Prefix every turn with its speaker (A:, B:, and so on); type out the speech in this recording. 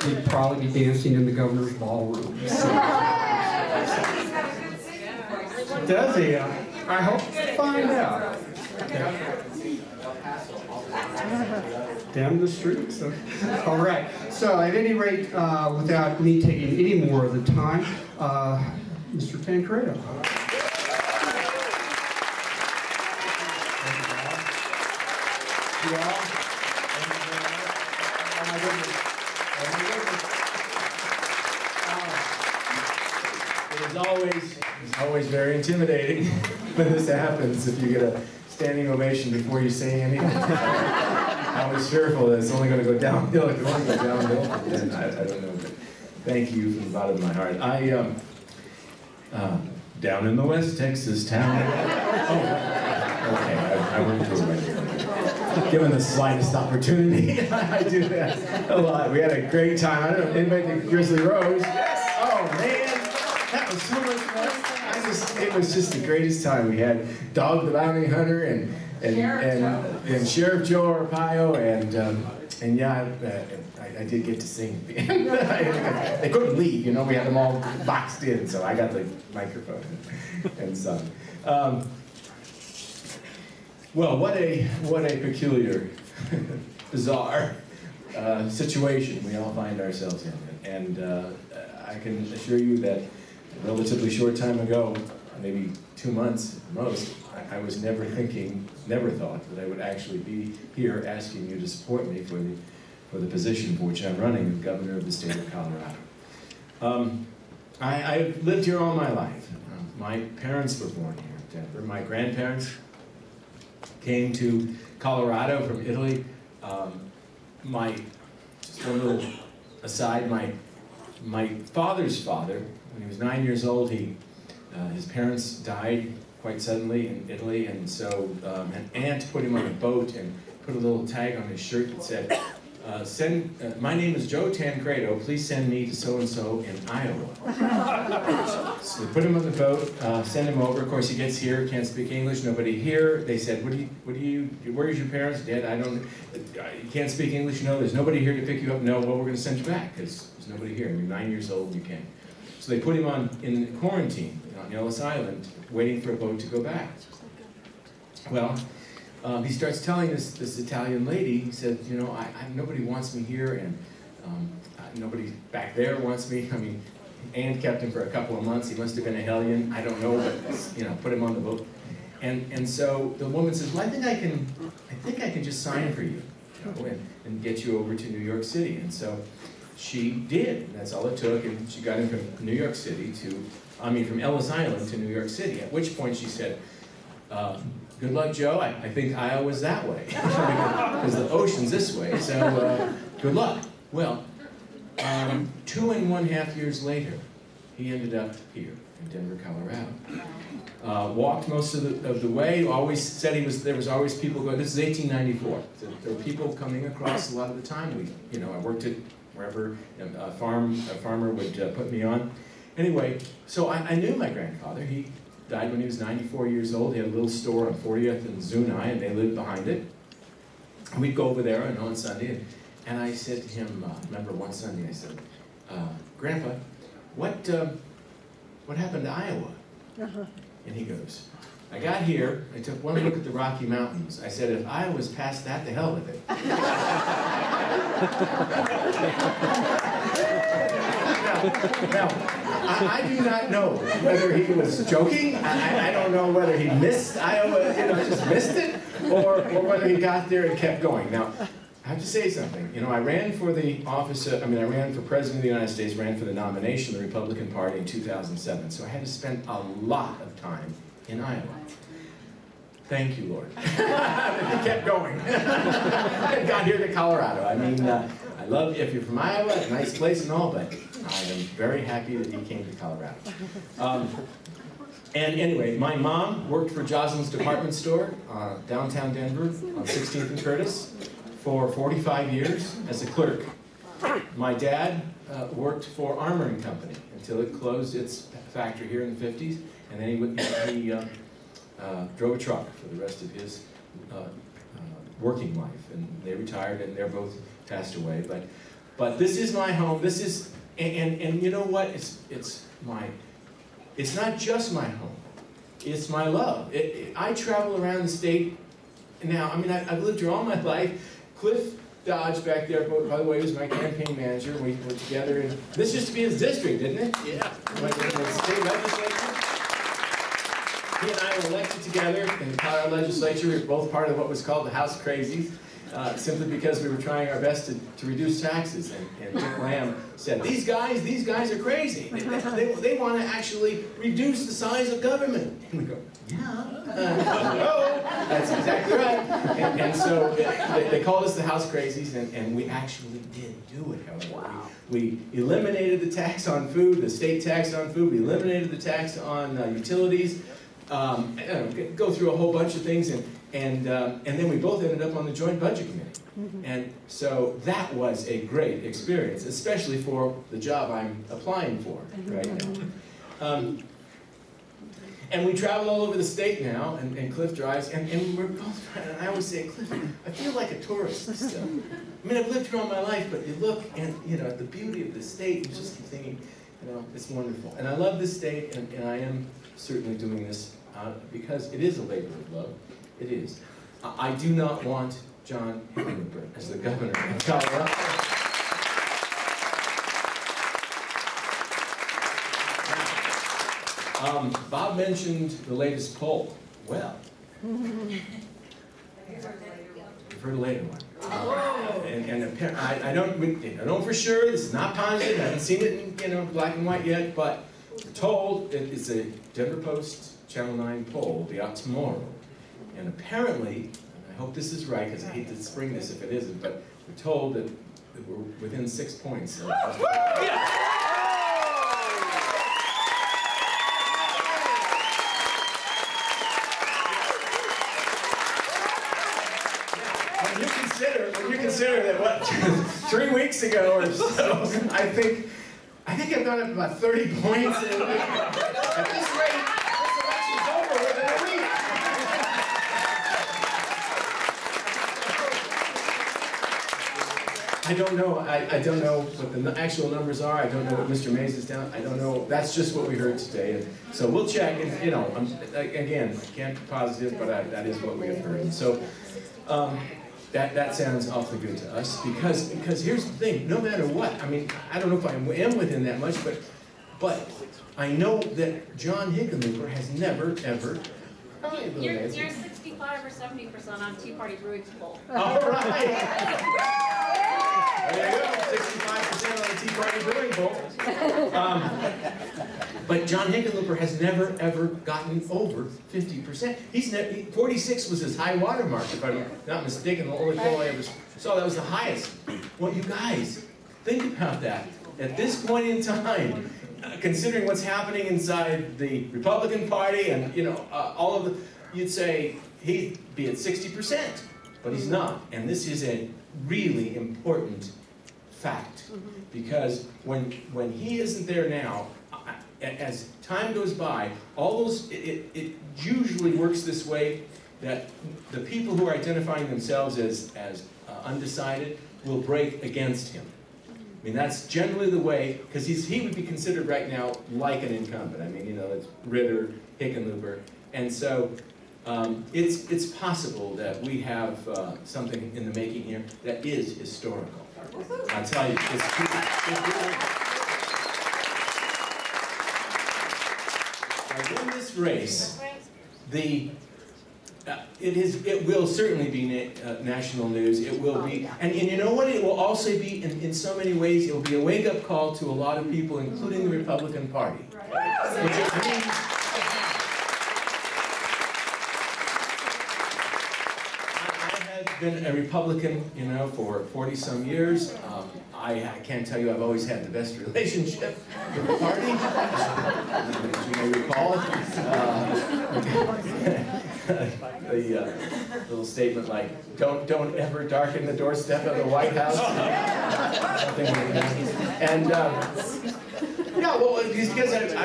A: he'd probably be dancing in the governor's ballroom. So. Does he? I hope to find out. Down the street. So. All right. So at any rate, without me taking any more of the time, Mr. Tancredo.
B: It's always very intimidating when this happens, if you get a standing ovation before you say anything. I was fearful that it's only going to go downhill. If it won't go downhill, then I don't know. But thank you from the bottom of my heart. Down in the West Texas town. Oh, okay, I went through it. Given the slightest opportunity, I do that a lot. We had a great time. I don't know if anybody did Grizzly Rose. Oh man, that was so much fun. It was just the greatest time. We had Dog the Bounty Hunter and Sheriff Joe Arpaio and yeah, I did get to sing at the end. They couldn't leave, you know. We had them all boxed in, so I got the microphone and sung. Well, what a peculiar, bizarre situation we all find ourselves in, and I can assure you that a relatively short time ago, maybe 2 months at most, I was never thought that I would actually be here asking you to support me for the position for which I'm running as governor of the state of Colorado. I've lived here all my life. My parents were born here in Denver. My grandparents came to Colorado from Italy. Just one little aside, my father's father, when he was 9 years old, his parents died quite suddenly in Italy, and so an aunt put him on a boat and put a little tag on his shirt that said, my name is Joe Tancredo, please send me to so-and-so in Iowa. So they put him on the boat, send him over. Of course, he gets here, can't speak English, nobody here. They said, where's your parents? Dad, you can't speak English? No, there's nobody here to pick you up? No, well, we're going to send you back, because there's nobody here. You're 9 years old, you can't. So they put him in quarantine on Ellis Island, waiting for a boat to go back. Well, he starts telling this Italian lady, he said, you know, nobody wants me here, and nobody back there wants me. I mean, Anne kept him for a couple of months. He must have been a hellion. I don't know, but, you know, put him on the boat. And so the woman says, well, I think I can just sign for you, Joe, and get you over to New York City. And so she did. That's all it took, and she got him from New York City from Ellis Island to New York City, at which point she said, good luck, Joe. I think Iowa's that way, because the ocean's this way, so good luck. Well, 2.5 years later, he ended up here in Denver, Colorado. Walked most of the way, always said there was always people going, this is 1894, so there were people coming across a lot of the time. I worked at wherever a farmer would put me on. Anyway, so I knew my grandfather. He died when he was 94 years old. He had a little store on 40th and Zuni, and they lived behind it. And we'd go over there on Sunday, and I said to him, remember one Sunday I said, Grandpa, what happened to Iowa? And he goes, I got here, I took one look at the Rocky Mountains. I said, if Iowa's past that, the hell with it. Now, I do not know whether he was joking. I don't know whether he missed Iowa, just missed it, or whether he got there and kept going. Now, I have to say something. I ran for the office, I ran for President of the United States, ran for the nomination of the Republican Party in 2007, so I had to spend a lot of time in Iowa. Thank you, Lord. He kept going. And got here to Colorado. I love, if you're from Iowa, a nice place and all, but I am very happy that he came to Colorado. And anyway, my mom worked for Joslin's department store, downtown Denver, on 16th and Curtis, for 45 years as a clerk. My dad worked for Armoring Company until it closed its factory here in the 50s, and then he drove a truck for the rest of his working life, and they retired, and they're both passed away. But But this is my home. This is, and you know what? It's not just my home. It's my love. I travel around the state now. I mean, I've lived here all my life. Cliff Dodge back there, by the way, was my campaign manager. We were together, and this used to be his district, didn't it? Yeah. When the state legislature. He and I were elected together in the Colorado legislature. We were both part of what was called the House Crazies, simply because we were trying our best to reduce taxes. And Dick Lamb said, these guys are crazy. They want to actually reduce the size of government. And we go, yeah. That's exactly right. And so they called us the House Crazies, and we actually did do it, however. Wow. We eliminated the tax on food, the state tax on food. We eliminated the tax on utilities. Go through a whole bunch of things, and then we both ended up on the Joint Budget Committee. And so that was a great experience, especially for the job I'm applying for right now. And we travel all over the state now, and Cliff drives, and we're both, and I always say, Cliff, I feel like a tourist still. I mean, I've lived here all my life, but you look and, you know, the beauty of the state, you just keep thinking, you know, it's wonderful. And I love this state, and I am certainly doing this because it is a labor of love. It is. I do not want John Hickenlooper as the governor of Colorado. Bob mentioned the latest poll. Well, you've heard a later one. I don't for sure. This is not positive. I haven't seen it in black and white yet, but we're told it's a Denver Post Channel 9 poll. Will be out tomorrow, and apparently, and I hope this is right because I hate to spring this if it isn't, but we're told that we're within 6 points. When you consider that, what, 3 weeks ago or so, I think I've gone up about 30 points. And at this rate, this election's over within a week. I don't know. I don't know what the actual numbers are. I don't know what Mr. Mays is down. I don't know. That's just what we heard today. And so we'll check. And again, I can't be positive, but that is what we have heard. And so. That sounds awfully good to us because here's the thing, no matter what, I mean, I don't know if I am within that much, but I know that John Hickenlooper has never, ever...
C: You're 65 or 70% on Tea Party Brewing's poll.
B: All right! There you go, 65% on the Tea Party Brewing poll. But John Hickenlooper has never, ever gotten over 50%. 46 was his high water mark, if I'm not mistaken. The only poll I ever saw, that was the highest. Well, you guys, think about that. At this point in time, considering what's happening inside the Republican Party and, all of the, you'd say he'd be at 60%, but he's not. And this is a really important fact, because when he isn't there now, as time goes by, it usually works this way, that the people who are identifying themselves as undecided will break against him. I mean, that's generally the way, because he would be considered right now like an incumbent. I mean, it's Ritter, Hickenlooper, and so it's possible that we have something in the making here that is historical. I'll tell you, it's really, in this race, it will certainly be national news. It will be, and you know what? It will also be, in so many ways, it will be a wake-up call to a lot of people, including the Republican Party. I have been a Republican, for 40-some years. I can't tell you I've always had the best relationship with the party, as you may recall. The little statement like, don't ever darken the doorstep of the White House. Something like that. And, yeah, well, because I